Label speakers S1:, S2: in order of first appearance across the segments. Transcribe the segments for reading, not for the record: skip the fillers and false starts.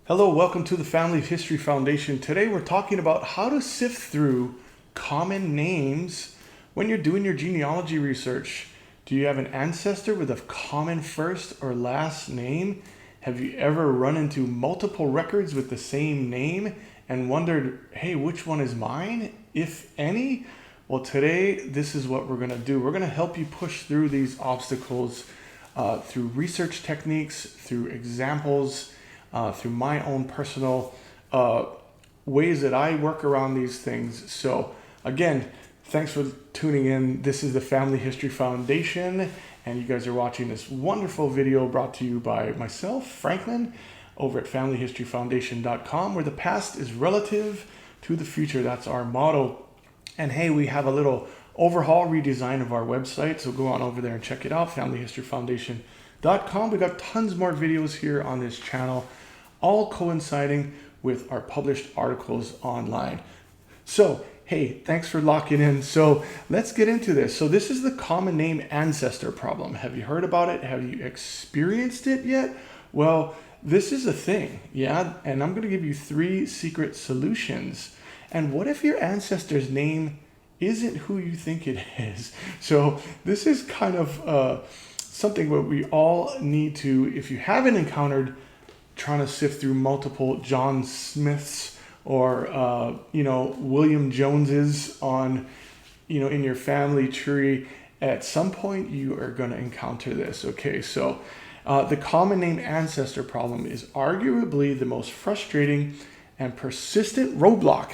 S1: Hello, welcome to the Family History Foundation. Today we're talking about how to sift through common names when you're doing your genealogy research. Do you have an ancestor with a common first or last name? Have you ever run into multiple records with the same name and wondered, hey, which one is mine, if any? Well, today this is what we're going to do. We're going to help you push through these obstacles through research techniques, through examples, through my own personal ways that I work around these things. So again, thanks for tuning in. This is the Family History Foundation, and you guys are watching this wonderful video brought to you by myself, Franklin, over at familyhistoryfoundation.com, where the past is relative to the future. That's our motto. And hey, we have a little overhaul redesign of our website, so go on over there and check it out, familyhistoryfoundation.com. We got tons more videos here on this channel, all coinciding with our published articles online. So hey, thanks for locking in. So let's get into this. So this is the common name ancestor problem. Have you heard about it? Have you experienced it yet? Well, this is a thing, yeah? And I'm gonna give you 3 secret solutions. And what if your ancestor's name isn't who you think it is? So this is kind of something where we all need to, if you haven't encountered trying to sift through multiple John Smiths or William Joneses on, in your family tree, at some point you are going to encounter this. Okay, so the common name ancestor problem is arguably the most frustrating and persistent roadblock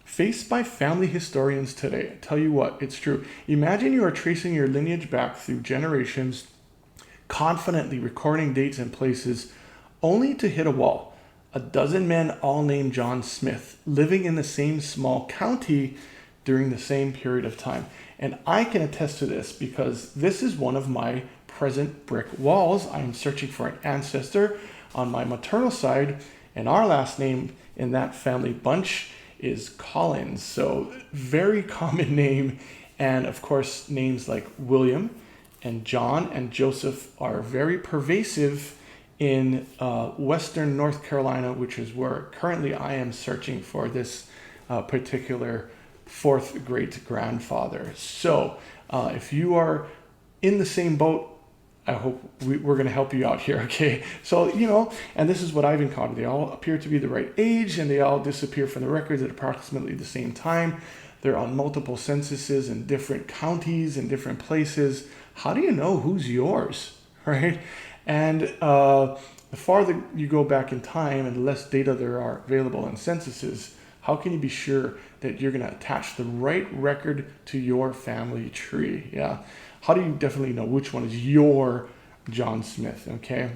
S1: faced by family historians today. I tell you what, it's true. Imagine you are tracing your lineage back through generations, confidently recording dates and places, only to hit a wall. A dozen men, all named John Smith, living in the same small county during the same period of time. And I can attest to this because this is one of my present brick walls. I am searching for an ancestor on my maternal side, and our last name in that family bunch is Collins. So very common name. And of course, names like William and John and Joseph are very pervasive in Western North Carolina, which is where currently I am searching for this particular 4th great grandfather. So if you are in the same boat, I hope we're going to help you out here, okay? So, and this is what I've encountered. They all appear to be the right age, and they all disappear from the records at approximately the same time. They're on multiple censuses in different counties and different places. How do you know who's yours, right? And the farther you go back in time and the less data there are available in censuses, how can you be sure that you're going to attach the right record to your family tree? Yeah. How do you definitely know which one is your John Smith? Okay.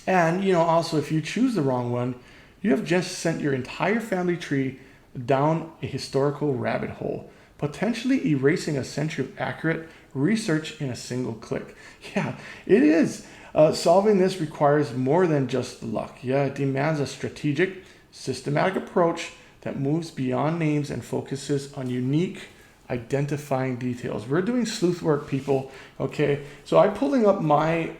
S1: And, also if you choose the wrong one, you have just sent your entire family tree down a historical rabbit hole, potentially erasing a century of accurate research in a single click. Yeah, it is. Solving this requires more than just luck. Yeah, it demands a strategic, systematic approach that moves beyond names and focuses on unique identifying details. We're doing sleuth work, people. Okay, so I'm pulling up my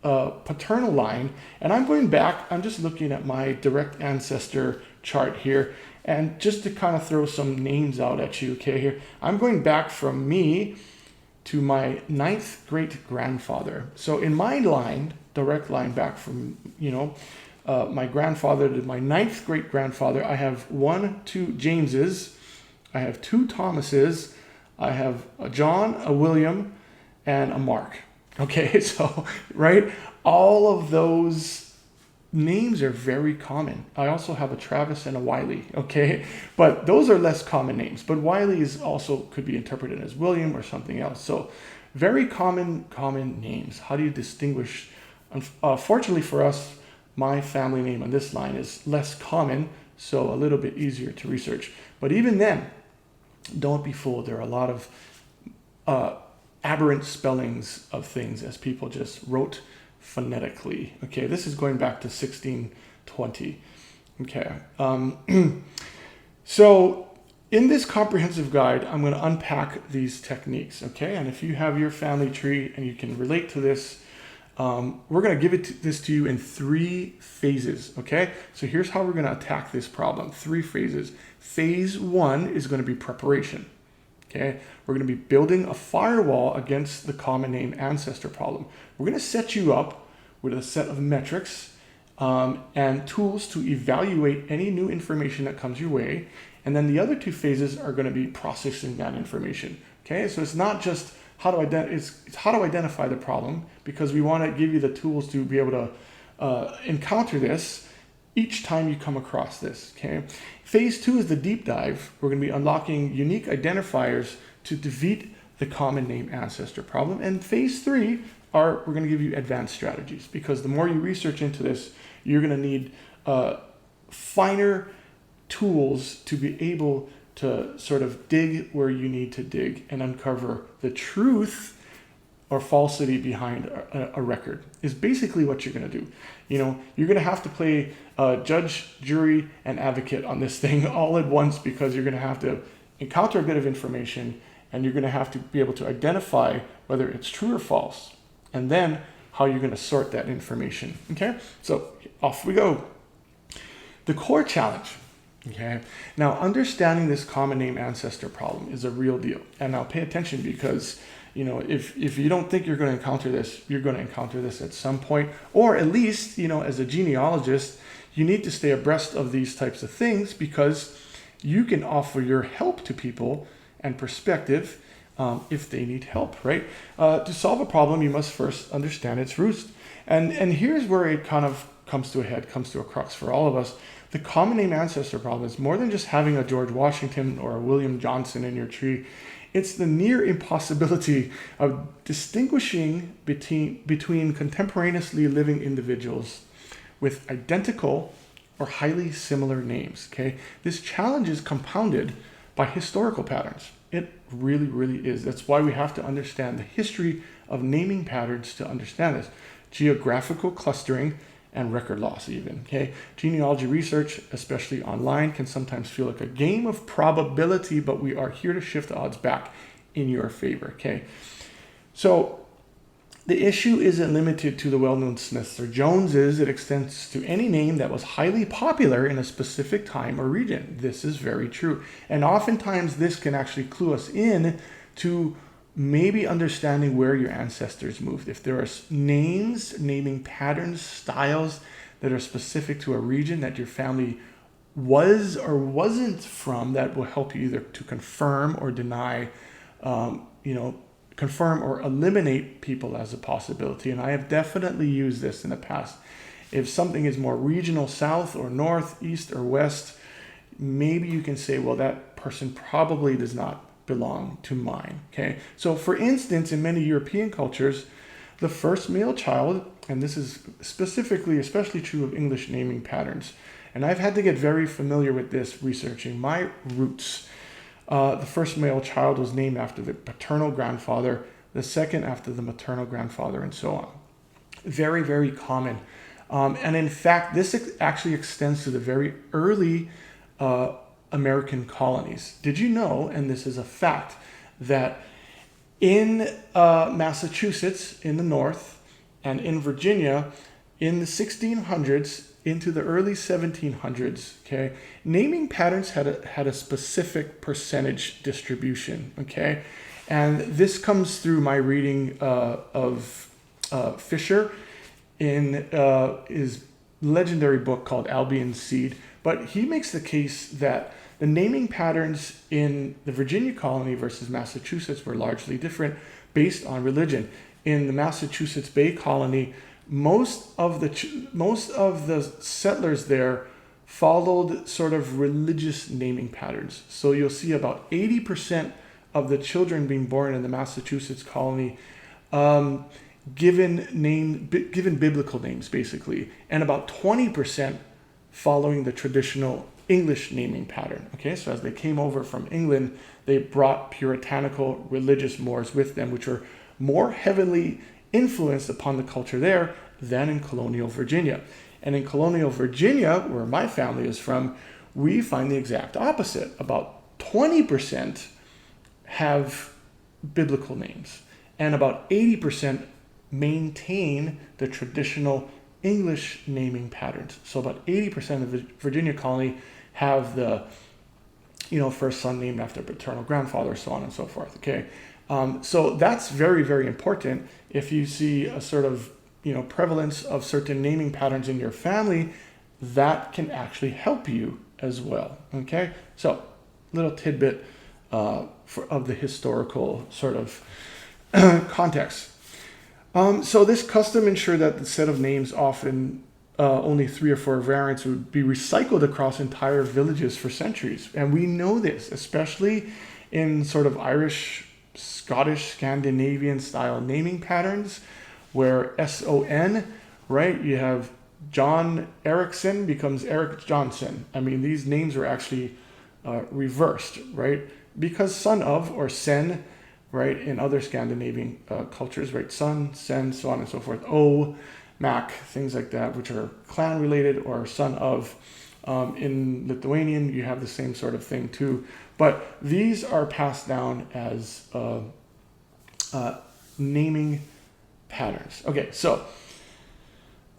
S1: paternal line, and I'm going back. I'm just looking at my direct ancestor chart here, and just to kind of throw some names out at you. Okay, here I'm going back from me to my 9th great grandfather. So in my line, direct line back from, my grandfather to my 9th great grandfather, I have 2 Jameses, I have 2 Thomases, I have a John, a William, and a Mark. Okay, so, right? All of those names are very common. I also have a Travis and a Wiley, okay? But those are less common names. But Wiley is also could be interpreted as William or something else. So very common names. How do you distinguish? Fortunately for us, my family name on this line is less common, so a little bit easier to research. But even then, don't be fooled. There are a lot of aberrant spellings of things as people just wrote phonetically. Okay, this is going back to 1620. Okay, so in this comprehensive guide, I'm going to unpack these techniques. Okay, and if you have your family tree and you can relate to this, We're going to give this to you in 3 phases, okay? So here's how we're going to attack this problem, 3 phases. Phase 1 is going to be preparation, okay? We're going to be building a firewall against the common name ancestor problem. We're going to set you up with a set of metrics and tools to evaluate any new information that comes your way. And then the other 2 phases are going to be processing that information, okay? So it's not just how to identify the problem, because we want to give you the tools to be able to encounter this each time you come across this, okay? Phase 2 is the deep dive. We're going to be unlocking unique identifiers to defeat the common name ancestor problem. And phase 3 we're going to give you advanced strategies, because the more you research into this, you're going to need finer tools to be able to sort of dig where you need to dig and uncover the truth or falsity behind a record is basically what you're going to do. You know, you're going to have to play judge, jury, and advocate on this thing all at once, because you're going to have to encounter a bit of information, and you're going to have to be able to identify whether it's true or false, and then how you're going to sort that information. Okay, so off we go. The core challenge. Okay, now understanding this common name ancestor problem is a real deal. And now pay attention, because you know, if you don't think you're going to encounter this, you're going to encounter this at some point, or at least, you know, as a genealogist, you need to stay abreast of these types of things, because you can offer your help to people and perspective if they need help, right? To solve a problem, you must first understand its roots. And here's where it kind of comes to a head, comes to a crux for all of us. The common name ancestor problem is more than just having a George Washington or a William Johnson in your tree. It's the near impossibility of distinguishing between contemporaneously living individuals with identical or highly similar names, okay? This challenge is compounded by historical patterns. It really, really is. That's why we have to understand the history of naming patterns to understand this. Geographical clustering and record loss even, okay? Genealogy research, especially online, can sometimes feel like a game of probability, but we are here to shift the odds back in your favor, okay? So the issue isn't limited to the well-known Smiths or Joneses. It extends to any name that was highly popular in a specific time or region. This is very true. And oftentimes this can actually clue us in to maybe understanding where your ancestors moved. If there are names, naming patterns, styles that are specific to a region that your family was or wasn't from, that will help you either to confirm or deny, confirm or eliminate people as a possibility. And I have definitely used this in the past. If something is more regional, south or north, east or west, maybe you can say, well, that person probably does not belong to mine, okay? So for instance, in many European cultures, the first male child, and this is especially true of English naming patterns, and I've had to get very familiar with this researching my roots. The first male child was named after the paternal grandfather, the second after the maternal grandfather, and so on. Very, very common. And in fact, this actually extends to the very early American colonies. Did you know, and this is a fact, that in Massachusetts in the north and in Virginia in the 1600s into the early 1700s, okay, naming patterns had a specific percentage distribution, okay? And this comes through my reading of Fischer in his legendary book called Albion's Seed. But he makes the case that the naming patterns in the Virginia colony versus Massachusetts were largely different based on religion. In the Massachusetts Bay Colony, most of the settlers there followed sort of religious naming patterns. So you'll see about 80% of the children being born in the Massachusetts colony given biblical names, basically, and about 20% following the traditional English naming pattern. Okay, so as they came over from England, they brought puritanical religious mores with them, which were more heavily influenced upon the culture there than in colonial Virginia. And in colonial Virginia, where my family is from, we find the exact opposite. About 20% have biblical names, and about 80% maintain the traditional English naming patterns. So about 80% of the Virginia colony have the, first son named after paternal grandfather, so on and so forth. Okay, so that's very, very important. If you see a sort of prevalence of certain naming patterns in your family, that can actually help you as well. Okay, so little tidbit of the historical sort of context. So this custom ensured that the set of names, often only 3 or 4 variants, would be recycled across entire villages for centuries. And we know this, especially in sort of Irish, Scottish, Scandinavian style naming patterns, where S-O-N, right? You have John Erickson becomes Eric Johnson. I mean, these names were actually reversed, right? Because son of, or sen, right, in other Scandinavian cultures, right, son, sen, so on and so forth, O, Mac, things like that, which are clan related, or son of. In Lithuanian, you have the same sort of thing too. But these are passed down as naming patterns. Okay, so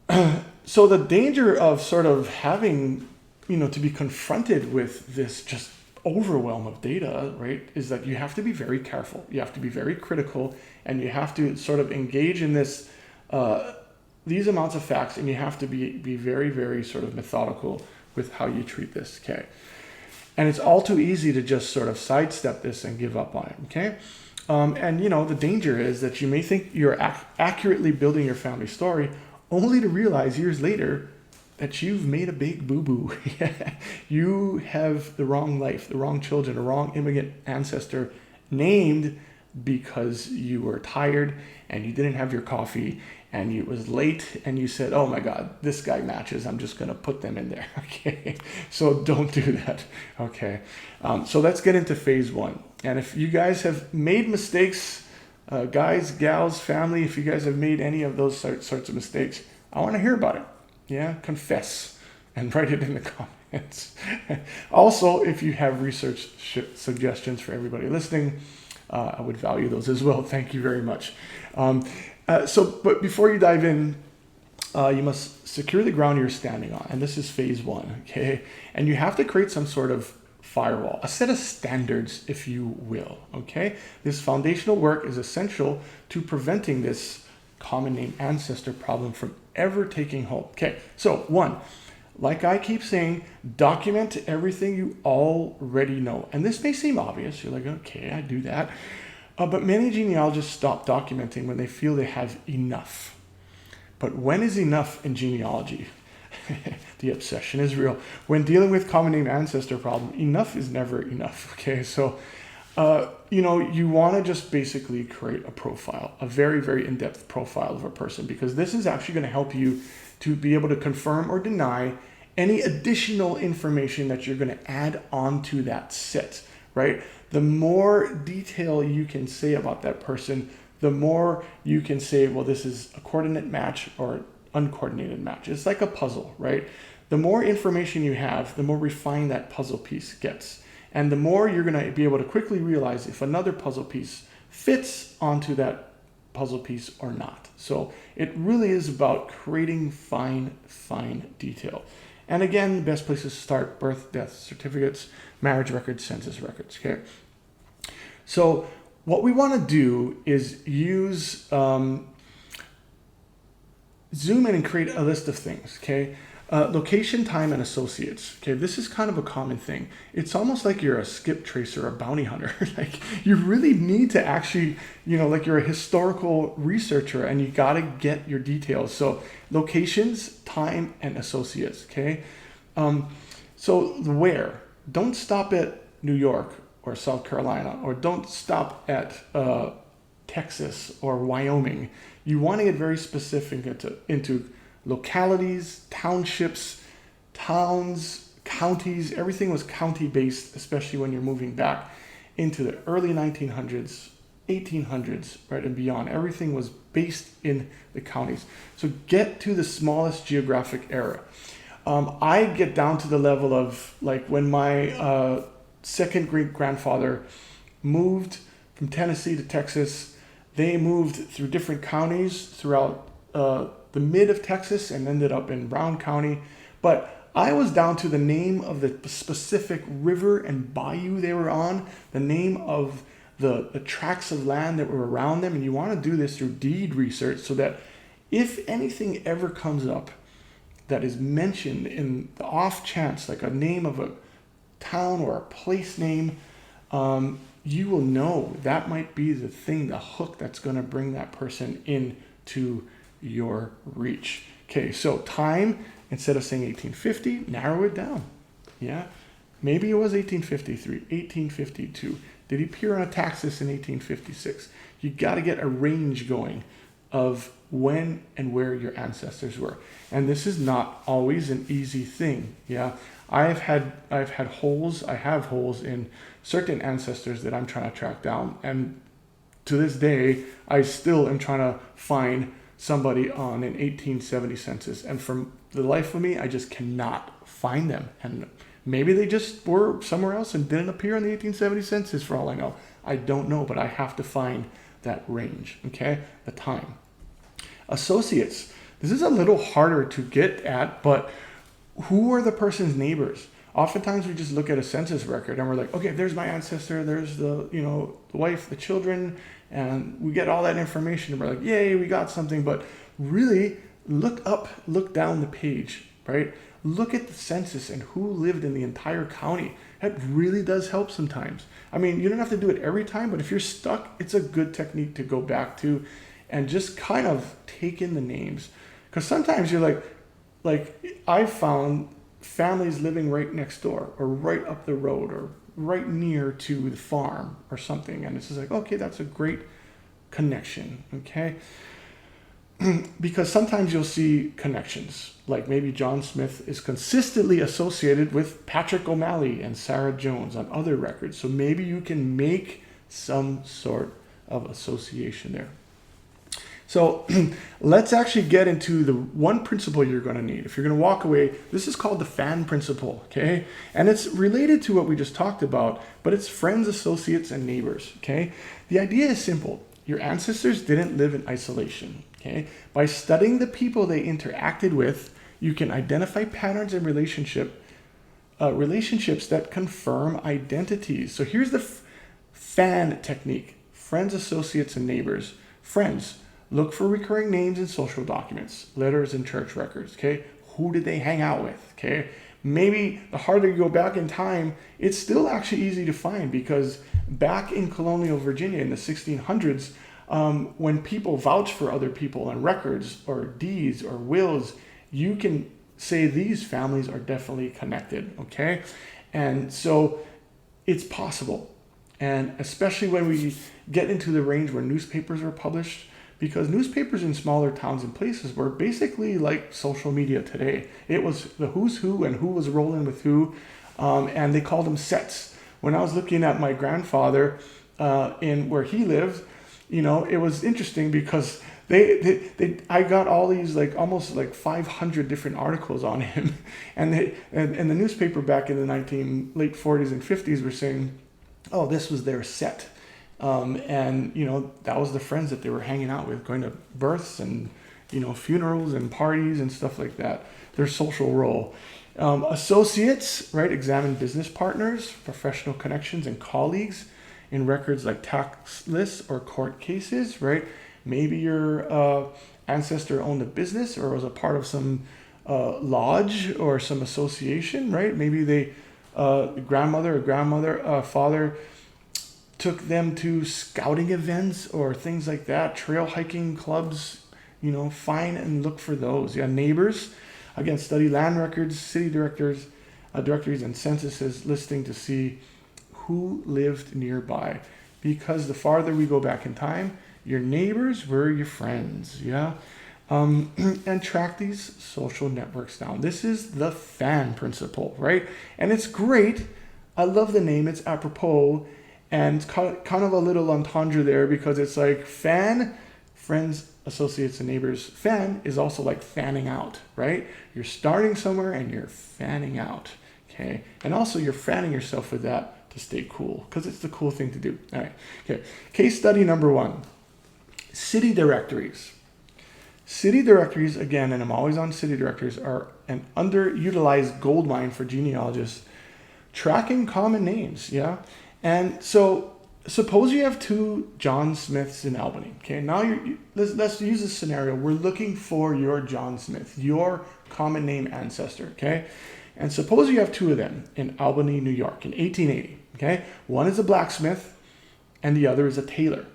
S1: the danger of sort of having, to be confronted with this just overwhelm of data, right, is that you have to be very careful. You have to be very critical, and you have to sort of engage in this, these amounts of facts, and you have to be very, very sort of methodical with how you treat this, okay? And it's all too easy to just sort of sidestep this and give up on it, okay? And the danger is that you may think you're accurately building your family story, only to realize years later that you've made a big boo-boo. You have the wrong life, the wrong children, the wrong immigrant ancestor named because you were tired and you didn't have your coffee and it was late and you said, oh my God, this guy matches, I'm just gonna put them in there, okay? So don't do that, okay? So let's get into phase 1. And if you guys have made mistakes, guys, gals, family, if you guys have made any of those sorts of mistakes, I wanna hear about it. Yeah, confess and write it in the comments. Also, if you have research suggestions for everybody listening, I would value those as well. Thank you very much. But before you dive in, you must secure the ground you're standing on. And this is phase 1, okay? And you have to create some sort of firewall, a set of standards, if you will, okay? This foundational work is essential to preventing this common name ancestor problem from ever taking hold. Okay, so 1, like I keep saying, document everything you already know. And this may seem obvious. You're like, okay, I do that. But many genealogists stop documenting when they feel they have enough. But when is enough in genealogy? The obsession is real. When dealing with common name ancestor problem, enough is never enough, okay? So, you want to just basically create a profile, a very, very in-depth profile of a person, because this is actually going to help you to be able to confirm or deny any additional information that you're going to add onto that set, right? The more detail you can say about that person, the more you can say, well, this is a coordinate match or uncoordinated match. It's like a puzzle, right? The more information you have, the more refined that puzzle piece gets. And the more you're going to be able to quickly realize if another puzzle piece fits onto that puzzle piece or not. So it really is about creating fine detail. And again, the best places to start: birth, death certificates, marriage records, census records, okay? So what we want to do is use, zoom in and create a list of things, okay? Location, time, and associates. Okay, this is kind of a common thing. It's almost like you're a skip tracer or a bounty hunter. Like, you really need to actually, like you're a historical researcher and you got to get your details. So locations, time, and associates, okay? So the where. Don't stop at New York or South Carolina, or don't stop at Texas or Wyoming. You want to get very specific into localities, townships, towns, counties. Everything was county-based, especially when you're moving back into the early 1900s, 1800s, right, and beyond. Everything was based in the counties. So get to the smallest geographic area. I get down to the level of, like, when my second great-grandfather moved from Tennessee to Texas, They moved through different counties throughout the mid of Texas and ended up in Brown County. But I was down to the name of the specific river and bayou they were on, the name of the tracts of land that were around them. And you want to do this through deed research so that if anything ever comes up that is mentioned in the off chance, like a name of a town or a place name, you will know that might be the thing, the hook that's going to bring that person into your reach. Okay, so time, instead of saying 1850, narrow it down. Yeah, maybe it was 1853, 1852. Did he appear on a tax list in 1856? You got to get a range going of when and where your ancestors were. And this is not always an easy thing. Yeah, I have holes in certain ancestors that I'm trying to track down, and to this day I still am trying to find somebody on an 1870 census, and for the life of me I just cannot find them. And maybe they just were somewhere else and didn't appear in the 1870 census for all I know. I don't know, but I have to find that range. Okay, the time. Associates. This is a little harder to get at, but who are the person's neighbors? Oftentimes we just look at a census record and we're like, okay, there's my ancestor, there's the wife, the children, and we get all that information and we're like, yay, we got something. But really look up, look down the page, right? Look at the census and who lived in the entire county. That really does help sometimes. I mean, you don't have to do it every time, but if you're stuck, it's a good technique to go back to and just kind of take in the names. Because sometimes you're like I found families living right next door or right up the road or right near to the farm or something. And it's just like, okay, that's a great connection, okay? Because sometimes you'll see connections, like maybe John Smith is consistently associated with Patrick O'Malley and Sarah Jones on other records. So maybe you can make some sort of association there. So let's actually get into the one principle you're going to need. If you're going to walk away, this is called the FAN principle, okay? And it's related to what we just talked about, but it's friends, associates, and neighbors, okay? The idea is simple. Your ancestors didn't live in isolation, okay? By studying the people they interacted with, you can identify patterns in relationships that confirm identities. So here's the FAN technique. Friends, associates, and neighbors. Friends. Look for recurring names in social documents, letters, and church records, okay? Who did they hang out with, okay? Maybe the harder you go back in time, it's still actually easy to find, because back in colonial Virginia in the 1600s, when people vouch for other people on records or deeds or wills, you can say these families are definitely connected, okay? And so it's possible. And especially when we get into the range where newspapers are published, because newspapers in smaller towns and places were basically like social media today. It was the who's who and who was rolling with who, and they called them sets. When I was looking at my grandfather in where he lived, it was interesting because I got all these almost 500 different articles on him, and the newspaper back in the late 40s and 50s were saying, oh, this was their set. And that was the friends that they were hanging out with, going to births and funerals and parties and stuff like that. Their social role. Associates, right? Examine business partners, professional connections, and colleagues in records like tax lists or court cases, right? Maybe your ancestor owned a business or was a part of some lodge or some association, right? Maybe they father took them to scouting events or things like that, trail hiking clubs, find and look for those. Yeah, neighbors, again, study land records, city directories, and censuses listing to see who lived nearby. Because the farther we go back in time, your neighbors were your friends, yeah? And track these social networks down. This is the FAN principle, right? And it's great. I love the name. It's apropos. And it's kind of a little entendre there, because it's like FAN, friends, associates, and neighbors. FAN is also like fanning out, right? You're starting somewhere and you're fanning out, okay? And also you're fanning yourself with that to stay cool, because it's the cool thing to do. All right, okay. Case study number 1. City directories. City directories, again, and I'm always on city directories, are an underutilized goldmine for genealogists tracking common names, yeah? And so suppose you have two John Smiths in Albany, okay? Now let's use this scenario. We're looking for your John Smith, your common name ancestor, okay? And suppose you have two of them in Albany, New York in 1880, okay? One is a blacksmith and the other is a tailor.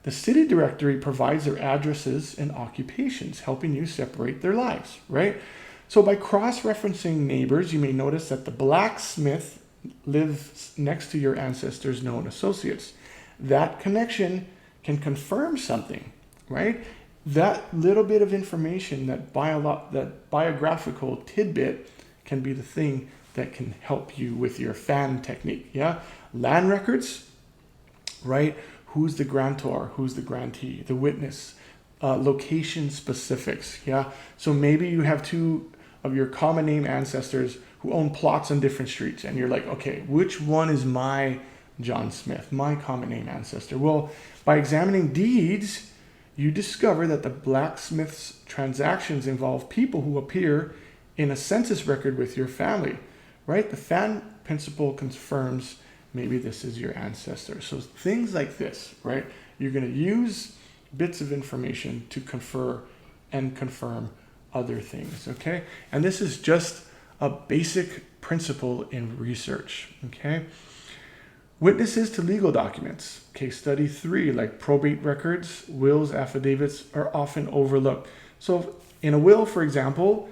S1: The city directory provides their addresses and occupations, helping you separate their lives, right? So by cross-referencing neighbors, you may notice that the blacksmith lives next to your ancestors' known associates. That connection can confirm something, right? That little bit of information, that biographical tidbit, can be the thing that can help you with your fan technique, yeah? Land records, right? Who's the grantor? Who's the grantee? The witness? Location specifics, yeah? So maybe you have two of your common name ancestors who own plots on different streets, and you're like, okay, which one is my John Smith, my common name ancestor? Well, by examining deeds, you discover that the blacksmith's transactions involve people who appear in a census record with your family, right? The fan principle confirms maybe this is your ancestor. So things like this, right? You're going to use bits of information to confer and confirm other things, okay? And this is just a basic principle in research, okay? Witnesses to legal documents. Case study 3, like probate records, wills, affidavits are often overlooked. So in a will, for example,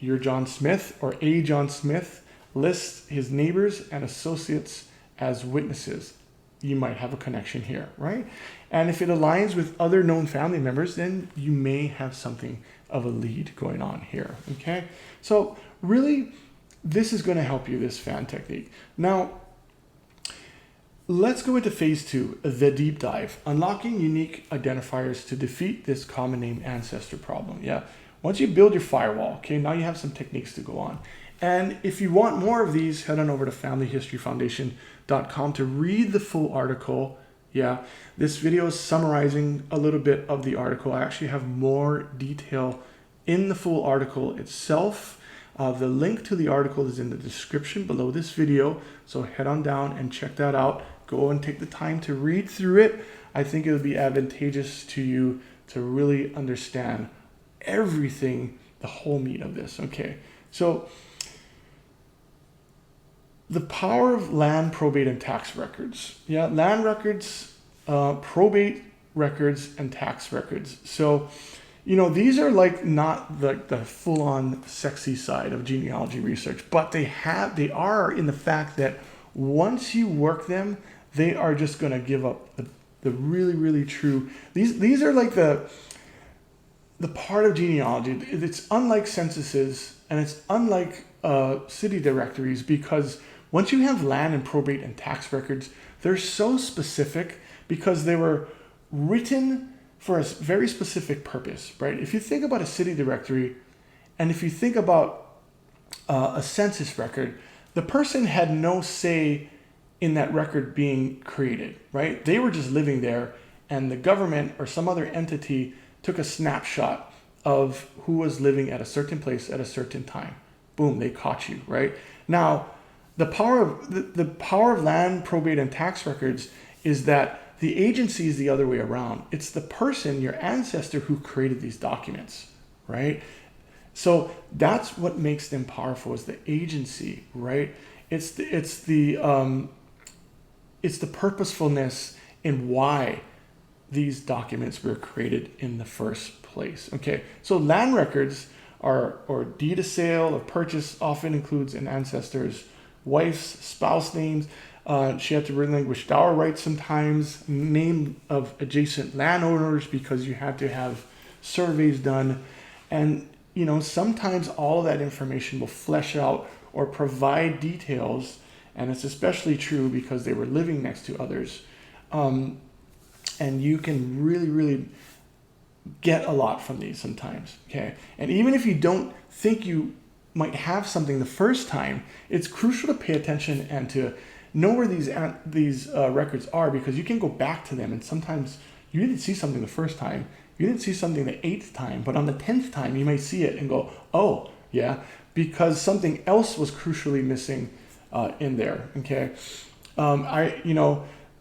S1: your John Smith or a John Smith lists his neighbors and associates as witnesses. You might have a connection here, right? And if it aligns with other known family members, then you may have something of a lead going on here, okay? So really, this is going to help you, this fan technique. Now, let's go into phase 2, the deep dive, unlocking unique identifiers to defeat this common name ancestor problem. Yeah, once you build your firewall, okay, now you have some techniques to go on. And if you want more of these, head on over to familyhistoryfoundation.com to read the full article. Yeah, this video is summarizing a little bit of the article. I actually have more detail in the full article itself. The link to the article is in the description below this video, so head on down and check that out. Go and take the time to read through it. I think it would be advantageous to you to really understand everything, the whole meat of this. Okay, so the power of land, probate, and tax records. Yeah, land records, probate records, and tax records. So, you know, these are like not the full-on sexy side of genealogy research, but they are in the fact that once you work them, they are just going to give up the really, really true. These are like the part of genealogy. It's unlike censuses and it's unlike city directories, because once you have land and probate and tax records, they're so specific because they were written for a very specific purpose, right? If you think about a city directory and if you think about a census record, the person had no say in that record being created, right? They were just living there, and the government or some other entity took a snapshot of who was living at a certain place at a certain time. Boom, they caught you, right? Now, the power of land, probate, and tax records is that the agency is the other way around. It's the person, your ancestor, who created these documents, right? So that's what makes them powerful, is the agency, right? It's the purposefulness in why these documents were created in the first place. Okay, so land records or deed of sale or purchase often includes an ancestor's wife's spouse names. She had to relinquish dower rights sometimes, name of adjacent landowners because you had to have surveys done. And, you know, sometimes all of that information will flesh out or provide details. And it's especially true because they were living next to others. And you can really, really get a lot from these sometimes, okay? And even if you don't think you might have something the first time, it's crucial to pay attention and to know where these records are, because you can go back to them and sometimes you didn't see something the first time, you didn't see something the 8th time, but on the 10th time you may see it and go, oh, yeah, because something else was crucially missing in there, okay?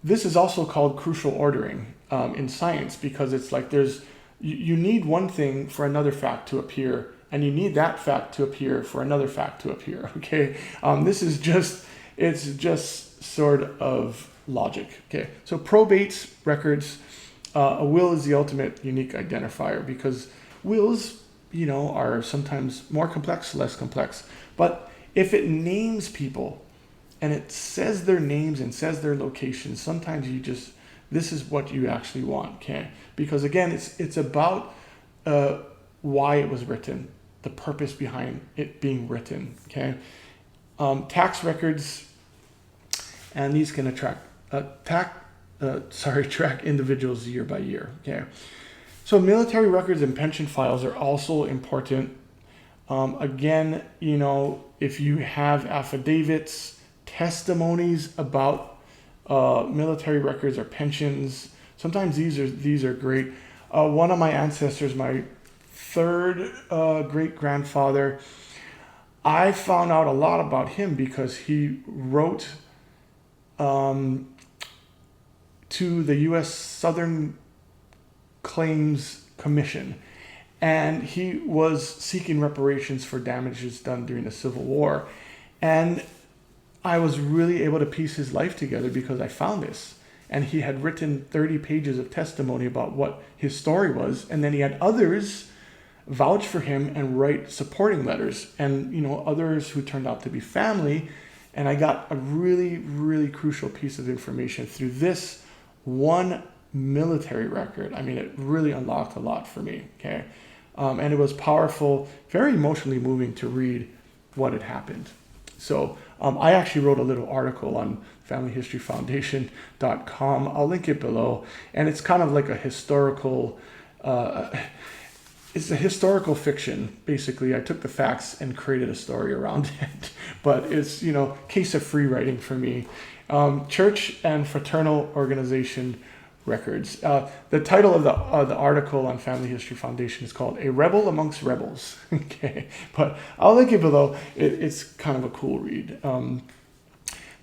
S1: This is also called crucial ordering in science, because it's like you need one thing for another fact to appear, and you need that fact to appear for another fact to appear, okay? It's just sort of logic, okay? So probate records, a will is the ultimate unique identifier, because wills, are sometimes more complex, less complex. But if it names people and it says their names and says their locations, sometimes this is what you actually want, okay? Because again, it's about why it was written, the purpose behind it being written, okay? Tax records, and these can track individuals year by year, okay? So military records and pension files are also important. Again, if you have affidavits, testimonies about military records or pensions, sometimes these are great. One of my ancestors, my third great-grandfather, I found out a lot about him because he wrote to the U.S. Southern Claims Commission, and he was seeking reparations for damages done during the Civil War. And I was really able to piece his life together because I found this. And he had written 30 pages of testimony about what his story was, and then he had others vouch for him and write supporting letters, and others who turned out to be family. And I got a really, really crucial piece of information through this one military record. I mean, it really unlocked a lot for me, okay? And it was powerful, very emotionally moving to read what had happened. So I actually wrote a little article on familyhistoryfoundation.com. I'll link it below. And it's kind of like a historical, it's a historical fiction. Basically, I took the facts and created a story around it. But it's, case of free writing for me. Church and fraternal organization records. The title of the article on Family History Foundation is called "A Rebel Amongst Rebels." Okay, but I'll link it below. It's kind of a cool read.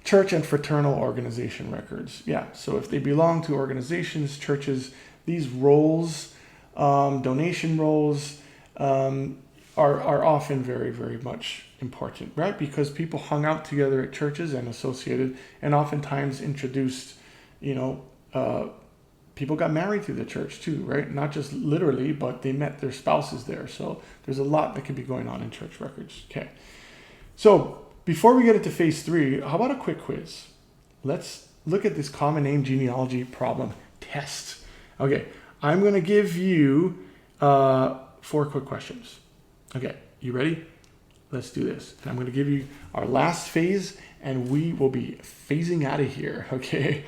S1: Church and fraternal organization records. Yeah, so if they belong to organizations, churches, these rolls, donation rolls, are often very, very much important, right? Because people hung out together at churches and associated, and oftentimes introduced, people got married through the church too, right? Not just literally, but they met their spouses there. So there's a lot that could be going on in church records. Okay. So before we get into phase 3, how about a quick quiz? Let's look at this common name genealogy problem test. Okay. I'm going to give you 4 quick questions. Okay. You ready? Let's do this. And I'm going to give you our last phase, and we will be phasing out of here. Okay.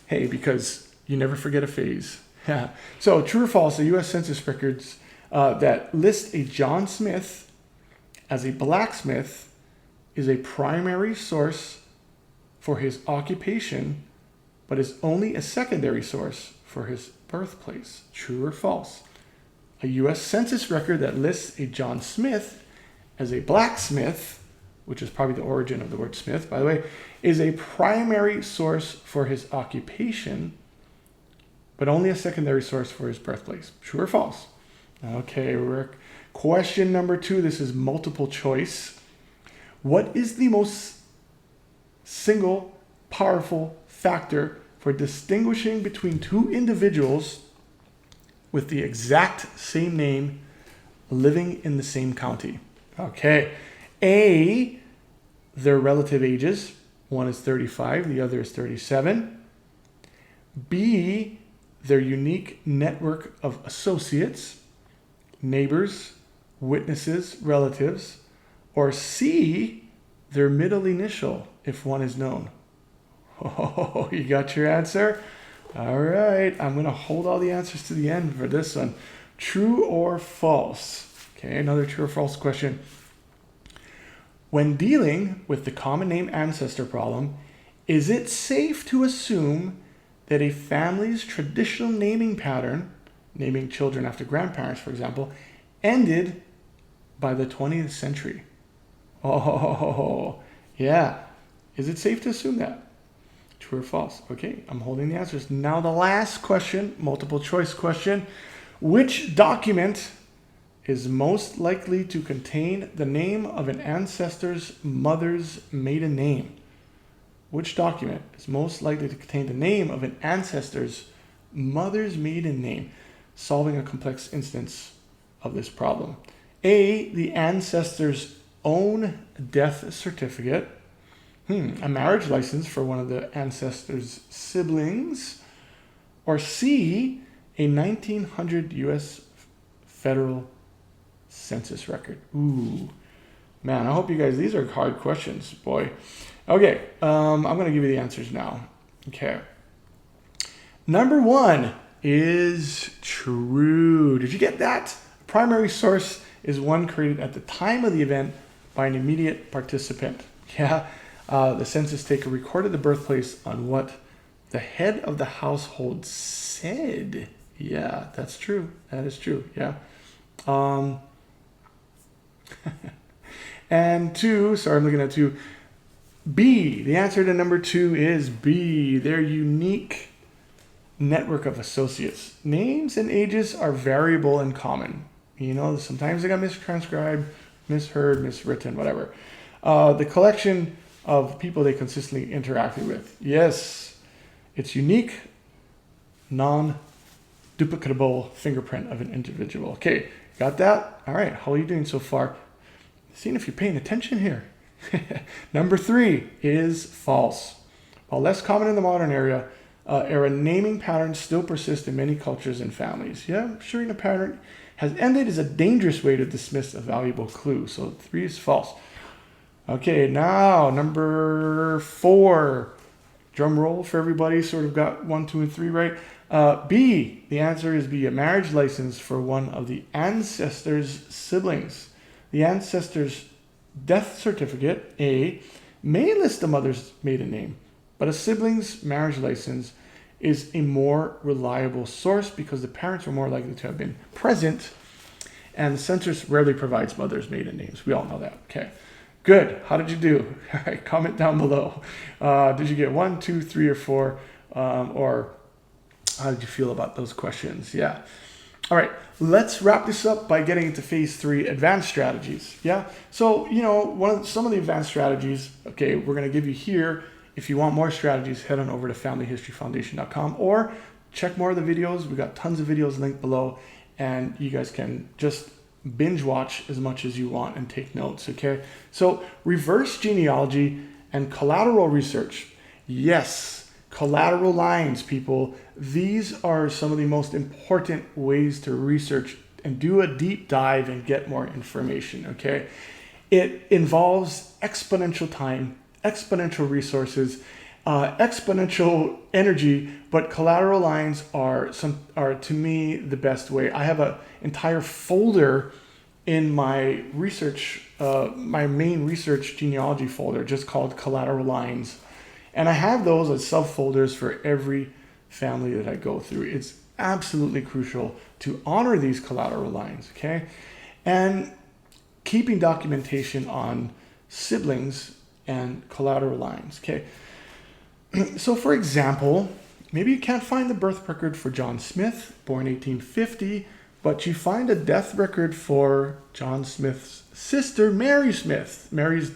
S1: Hey, because you never forget a phase. So true or false, the U.S. Census records that list a John Smith as a blacksmith is a primary source for his occupation, but is only a secondary source for his birthplace. True or false? A U.S. Census record that lists a John Smith as a blacksmith, which is probably the origin of the word Smith, by the way, is a primary source for his occupation, but only a secondary source for his birthplace. True or false? Okay, Rick. Question number 2. This is multiple choice. What is the most single powerful factor for distinguishing between 2 individuals with the exact same name living in the same county? Okay. A, their relative ages. One is 35, the other is 37. B, their unique network of associates, neighbors, witnesses, relatives. Or C, their middle initial, if one is known. Oh, you got your answer? All right, I'm going to hold all the answers to the end for this one. True or false? Okay, another true or false question. When dealing with the common name ancestor problem, is it safe to assume that a family's traditional naming pattern, naming children after grandparents, for example, ended by the 20th century? Oh, yeah. Is it safe to assume that? True or false? Okay, I'm holding the answers. Now the last question, multiple choice question. Which document is most likely to contain the name of an ancestor's mother's maiden name? Which document is most likely to contain the name of an ancestor's mother's maiden name? Solving a complex instance of this problem. A, the ancestor's own death certificate. A marriage license for one of the ancestor's siblings. Or C, a 1900 U.S. federal census record. Ooh, man, I hope you guys, these are hard questions, boy. Okay, I'm going to give you the answers now. Okay. Number 1 is true. Did you get that? Primary source is one created at the time of the event by an immediate participant. Yeah. The census taker recorded the birthplace on what the head of the household said. Yeah, that's true. That is true. Yeah. And 2, sorry, I'm looking at 2. B, the answer to number 2 is B, their unique network of associates. Names and ages are variable and common. You know, sometimes they got mistranscribed, misheard, miswritten, whatever. The collection of people they consistently interacted with. Yes, it's unique, non-duplicatable fingerprint of an individual. Okay, got that? All right, how are you doing so far? Seeing if you're paying attention here. Number 3 is false. While less common in the modern era, naming patterns still persist in many cultures and families. Yeah, ensuring a pattern has ended is a dangerous way to dismiss a valuable clue. So 3 is false. Okay, now number 4. Drum roll for everybody. Sort of got 1, 2, and 3 right. B, the answer is B, a marriage license for one of the ancestor's siblings. The ancestor's death certificate, A, may list the mother's maiden name, but a sibling's marriage license is a more reliable source because the parents are more likely to have been present, and the census rarely provides mother's maiden names. We all know that. Okay, good. How did you do? All right, comment down below. Did you get 1, 2, 3, or 4? Or how did you feel about those questions? Yeah. All right, let's wrap this up by getting into phase 3, advanced strategies. Yeah. So, you know, some of the advanced strategies, okay, we're going to give you here. If you want more strategies, head on over to familyhistoryfoundation.com or check more of the videos. We got tons of videos linked below, and you guys can just binge watch as much as you want and take notes. Okay. So reverse genealogy and collateral research. Yes. Collateral lines, people. These are some of the most important ways to research and do a deep dive and get more information, okay? It involves exponential time, exponential resources, exponential energy, but collateral lines are to me the best way. I have an entire folder in my research, my main research genealogy folder, just called collateral lines. And I have those as subfolders for every family that I go through. It's absolutely crucial to honor these collateral lines, okay? And keeping documentation on siblings and collateral lines, okay? So for example, maybe you can't find the birth record for John Smith, born 1850, but you find a death record for John Smith's sister, Mary Smith. Mary's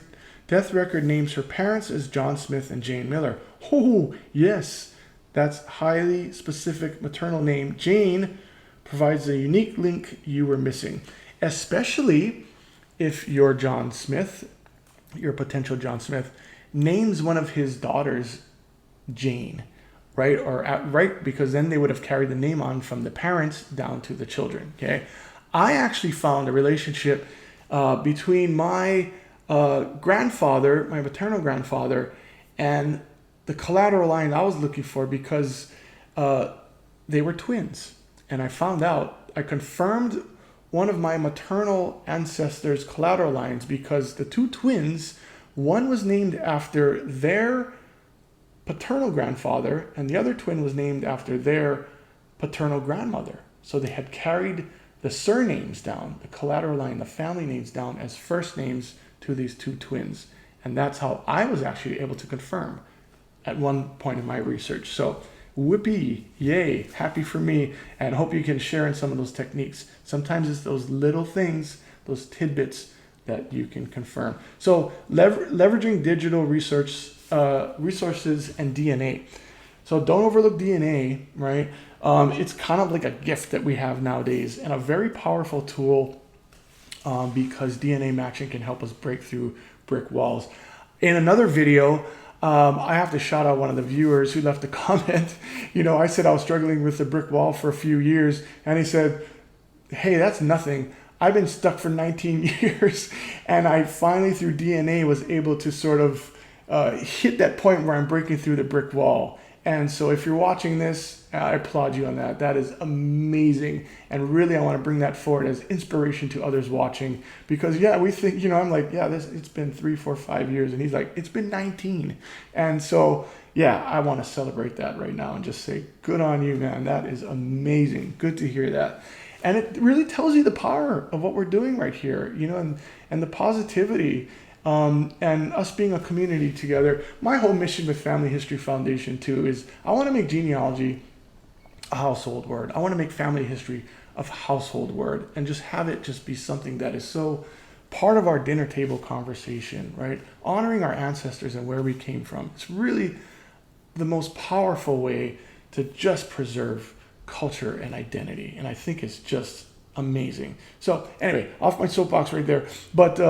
S1: death record names her parents as John Smith and Jane Miller. Oh, yes, that's highly specific maternal name. Jane provides a unique link you were missing, especially if your John Smith, your potential John Smith, names one of his daughters Jane, right? Right, because then they would have carried the name on from the parents down to the children, okay? I actually found a relationship between my grandfather, my maternal grandfather, and the collateral line I was looking for because they were twins. And I found out, I confirmed one of my maternal ancestors' collateral lines because the two twins, one was named after their paternal grandfather, and the other twin was named after their paternal grandmother. So they had carried the surnames down, the collateral line, the family names down as first names to these two twins. And that's how I was actually able to confirm at one point in my research. So whippy, yay, happy for me, and hope you can share in some of those techniques. Sometimes it's those little things, those tidbits that you can confirm. So leveraging digital research resources and DNA. So don't overlook DNA, right? It's kind of like a gift that we have nowadays, and a very powerful tool because DNA matching can help us break through brick walls. In another video, I have to shout out one of the viewers who left a comment. I said I was struggling with the brick wall for a few years, and he said, hey, that's nothing. I've been stuck for 19 years, and I finally, through DNA, was able to sort of hit that point where I'm breaking through the brick wall. And so if you're watching this, I applaud you on that. That is amazing. And really, I want to bring that forward as inspiration to others watching. Because, yeah, we think, I'm like, yeah, it's been 3, 4, 5 years. And he's like, it's been 19. And so, yeah, I want to celebrate that right now and just say, good on you, man. That is amazing. Good to hear that. And it really tells you the power of what we're doing right here, and the positivity. And us being a community together. My whole mission with Family History Foundation too is I want to make genealogy a household word. I want to make family history a household word, and just have it just be something that is so part of our dinner table conversation, right? Honoring our ancestors and where we came from. It's really the most powerful way to just preserve culture and identity. And I think it's just amazing. So anyway, off my soapbox right there. But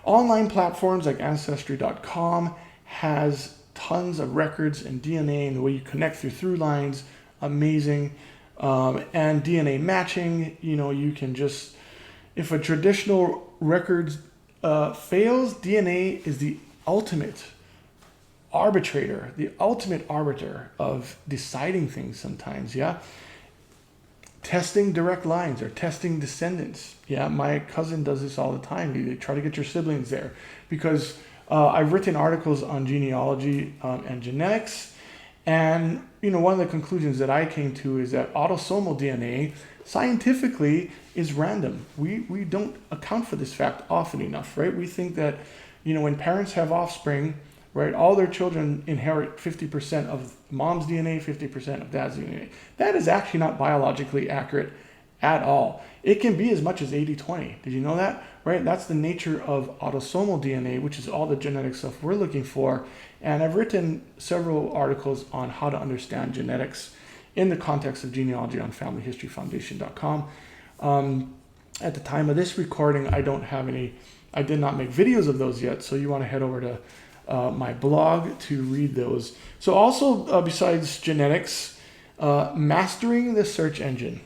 S1: online platforms like Ancestry.com has tons of records and DNA and the way you connect through lines, amazing. And DNA matching, you can just, if a traditional record fails, DNA is the ultimate arbitrator, the ultimate arbiter of deciding things sometimes, yeah? Testing direct lines or testing descendants. Yeah, my cousin does this all the time. They try to get your siblings there because I've written articles on genealogy and genetics. And, one of the conclusions that I came to is that autosomal DNA scientifically is random. We don't account for this fact often enough, right? We think that, when parents have offspring, right, all their children inherit 50% of mom's DNA, 50% of dad's DNA. That is actually not biologically accurate at all. It can be as much as 80-20. Did you know that? Right? That's the nature of autosomal DNA, which is all the genetic stuff we're looking for. And I've written several articles on how to understand genetics in the context of genealogy on familyhistoryfoundation.com. At the time of this recording, I did not make videos of those yet, so you want to head over to my blog to read those. So also, besides genetics, mastering the search engine.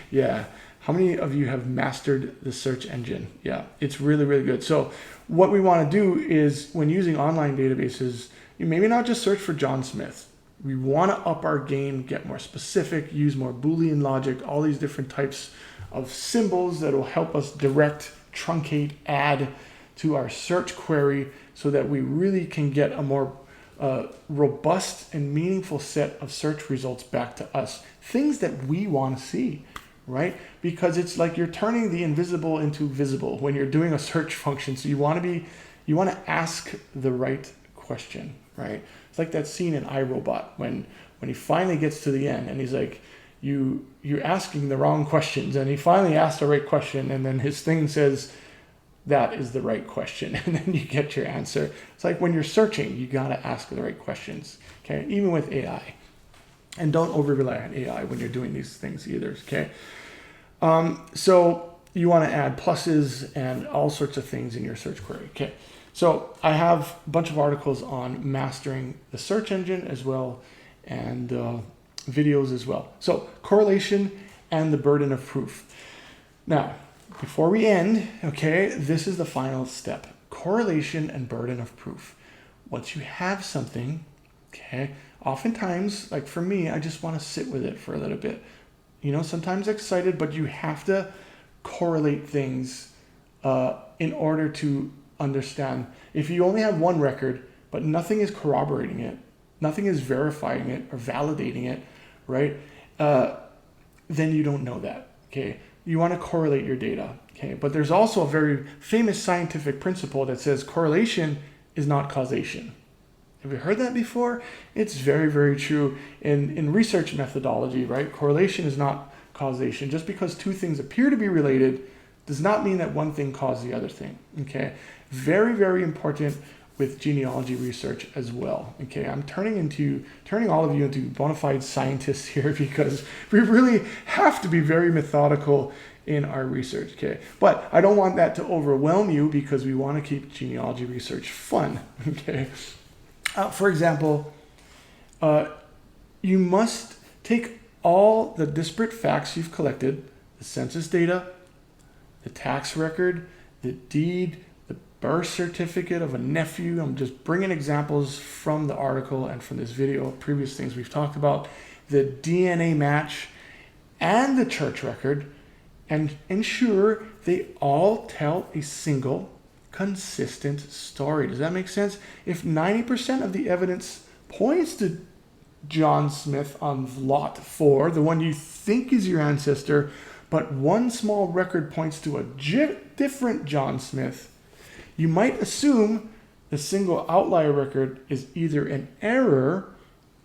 S1: Yeah. How many of you have mastered the search engine? Yeah, it's really, really good. So what we want to do is when using online databases, you maybe not just search for John Smith. We want to up our game, get more specific, use more Boolean logic, all these different types of symbols that will help us direct, truncate, add to our search query so that we really can get a more robust and meaningful set of search results back to us. Things that we want to see, right? Because it's like you're turning the invisible into visible when you're doing a search function. So you want to ask the right question, right? It's like that scene in iRobot when he finally gets to the end and he's like, you're asking the wrong questions, and he finally asks the right question, and then his thing says, that is the right question, and then you get your answer. It's like when you're searching, you got to ask the right questions, okay? Even with AI. And don't over-rely on AI when you're doing these things either, okay? So you want to add pluses and all sorts of things in your search query, okay? So I have a bunch of articles on mastering the search engine as well, and videos as well. So correlation and the burden of proof. Now, before we end, okay, this is the final step. Correlation and burden of proof. Once you have something, okay, oftentimes, like for me, I just want to sit with it for a little bit. Sometimes excited, but you have to correlate things in order to understand. If you only have one record, but nothing is corroborating it, nothing is verifying it or validating it, right? Then you don't know that, okay? You want to correlate your data, okay? But there's also a very famous scientific principle that says correlation is not causation. Have you heard that before? It's very, very true in research methodology, right? Correlation is not causation. Just because two things appear to be related does not mean that one thing caused the other thing, okay? Very, very important with genealogy research as well, okay? I'm turning all of you into bona fide scientists here because we really have to be very methodical in our research, okay? But I don't want that to overwhelm you because we want to keep genealogy research fun, okay? For example, you must take all the disparate facts you've collected, the census data, the tax record, the deed, the birth certificate of a nephew. I'm just bringing examples from the article and from this video, previous things we've talked about, the DNA match, and the church record, and ensure they all tell a single consistent story. Does that make sense? If 90% of the evidence points to John Smith on lot 4, the one you think is your ancestor, but one small record points to a different John Smith, you might assume the single outlier record is either an error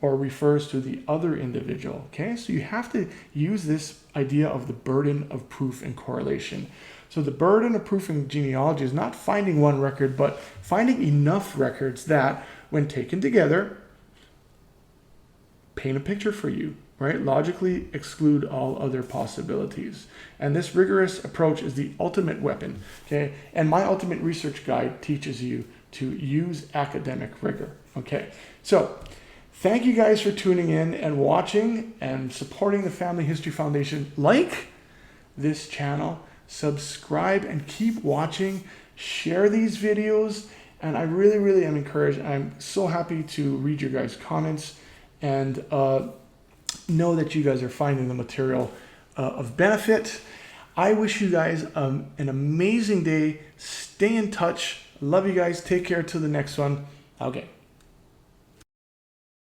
S1: or refers to the other individual, okay? So you have to use this idea of the burden of proof and correlation. So the burden of proof in genealogy is not finding one record, but finding enough records that, when taken together, paint a picture for you, right? Logically exclude all other possibilities. And this rigorous approach is the ultimate weapon, okay? And my ultimate research guide teaches you to use academic rigor, okay? So thank you guys for tuning in and watching and supporting the Family History Foundation. Like this channel, subscribe, and keep watching. Share these videos, and I really, really am encouraged. I'm so happy to read your guys' comments and know that you guys are finding the material of benefit. I wish you guys an amazing day. Stay in touch. Love you guys. Take care till the next one. Okay.